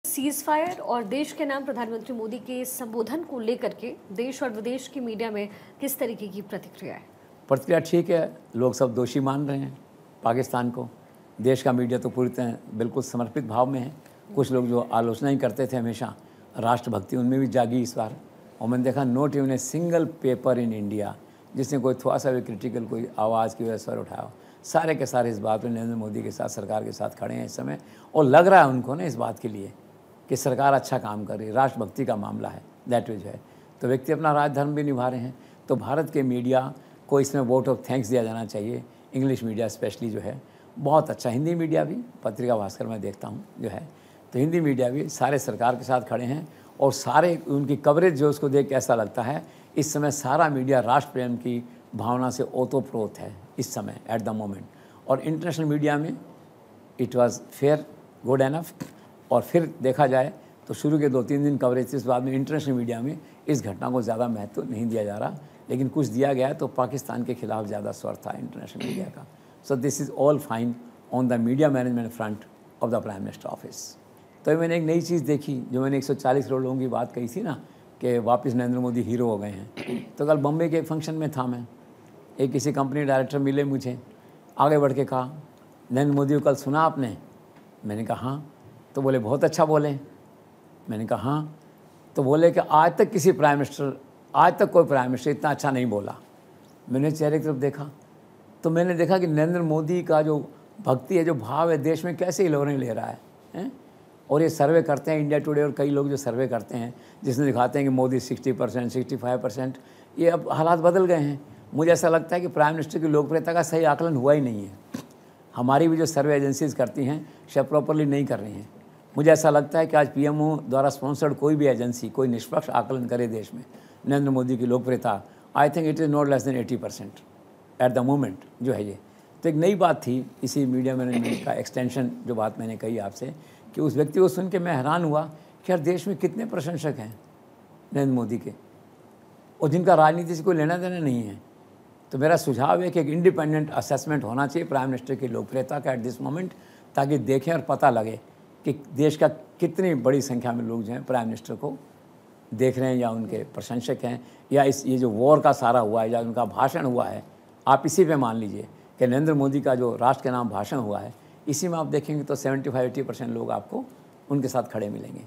Cease fire और देश के नाम प्रधानमंत्री मोदी के संबोधन को लेकर के देश और विदेश की मीडिया में किस तरीके की प्रतिक्रिया है? प्रतिक्रिया ठीक है, लोग सब दोषी मान रहे हैं पाकिस्तान को। देश का मीडिया तो पूरी तरह बिल्कुल समर्पित भाव में है। कुछ लोग जो आलोचना ही करते थे हमेशा, राष्ट्रभक्ति उनमें भी जागी इस बार। और मैंने देखा note even a single paper in India जिसने कोई थोड़ा सा भी क्रिटिकल कोई आवाज़ की वजह से उठाया। सारे के सारे इस बात में नरेंद्र मोदी के साथ, सरकार के साथ खड़े हैं इस समय। और लग रहा है उनको ना इस बात के लिए कि सरकार अच्छा काम कर रही है, राष्ट्रभक्ति का मामला है, दैट इज है। तो व्यक्ति अपना राजधर्म भी निभा रहे हैं। तो भारत के मीडिया को इसमें वोट ऑफ थैंक्स दिया जाना चाहिए। इंग्लिश मीडिया स्पेशली जो है बहुत अच्छा, हिंदी मीडिया भी, पत्रिका भास्कर में देखता हूँ जो है, तो हिंदी मीडिया भी सारे सरकार के साथ खड़े हैं। और सारे उनकी कवरेज जो उसको देख के ऐसा लगता है इस समय सारा मीडिया राष्ट्र प्रेम की भावना से ओतप्रोत है इस समय एट द मोमेंट। और इंटरनेशनल मीडिया में it was fair, good enough. और फिर देखा जाए तो शुरू के 2-3 दिन कवरेज इस बाद में इंटरनेशनल मीडिया में इस घटना को ज़्यादा महत्व नहीं दिया जा रहा, लेकिन कुछ दिया गया है तो पाकिस्तान के खिलाफ ज़्यादा स्वर था इंटरनेशनल मीडिया का। So this is all fine on the media management front of the prime minister office. तो मैंने एक नई चीज़ देखी, जो मैंने 140 करोड़ लोगों की बात कही थी ना कि वापस नरेंद्र मोदी हीरो हो गए हैं। तो कल बम्बई के एक फंक्शन में था मैं, एक किसी कंपनी डायरेक्टर मिले मुझे, आगे बढ़ के कहा, नरेंद्र मोदी को कल सुना आपने? मैंने कहा हाँ। तो बोले बहुत अच्छा बोले। मैंने कहा हाँ। तो बोले कि आज तक कोई प्राइम मिनिस्टर इतना अच्छा नहीं बोला। मैंने चेहरे की तरफ देखा तो मैंने देखा कि नरेंद्र मोदी का जो भक्ति है, जो भाव है, देश में कैसे इलोरे ले रहा है? और ये सर्वे करते हैं इंडिया टुडे और कई लोग जो सर्वे करते हैं जिसमें दिखाते हैं कि मोदी 60%, 65%, ये अब हालात बदल गए हैं। मुझे ऐसा लगता है कि प्राइम मिनिस्टर की लोकप्रियता का सही आकलन हुआ ही नहीं है। हमारी भी जो सर्वे एजेंसीज करती हैं शायद प्रॉपरली नहीं कर रही हैं। मुझे ऐसा लगता है कि आज पीएमओ द्वारा स्पॉन्सर्ड कोई भी एजेंसी कोई निष्पक्ष आकलन करे देश में नरेंद्र मोदी की लोकप्रियता, I think it is not less than 80% at the moment जो है ये। तो एक नई बात थी इसी मीडिया मैनेजमेंट का एक्सटेंशन, जो बात मैंने कही आपसे, कि उस व्यक्ति को सुन के मैं हैरान हुआ कि यार देश में कितने प्रशंसक हैं नरेंद्र मोदी के और जिनका राजनीति से कोई लेना देना नहीं है। तो मेरा सुझाव है कि एक इंडिपेंडेंट असेसमेंट होना चाहिए प्राइम मिनिस्टर की लोकप्रियता का एट दिस मोमेंट, ताकि देखें और पता लगे कि देश का कितनी बड़ी संख्या में लोग जो हैं प्राइम मिनिस्टर को देख रहे हैं या उनके प्रशंसक हैं, या ये जो वॉर का सारा हुआ है या उनका भाषण हुआ है, आप इसी पे मान लीजिए कि नरेंद्र मोदी का जो राष्ट्र के नाम भाषण हुआ है, इसी में आप देखेंगे तो 75-80% लोग आपको उनके साथ खड़े मिलेंगे।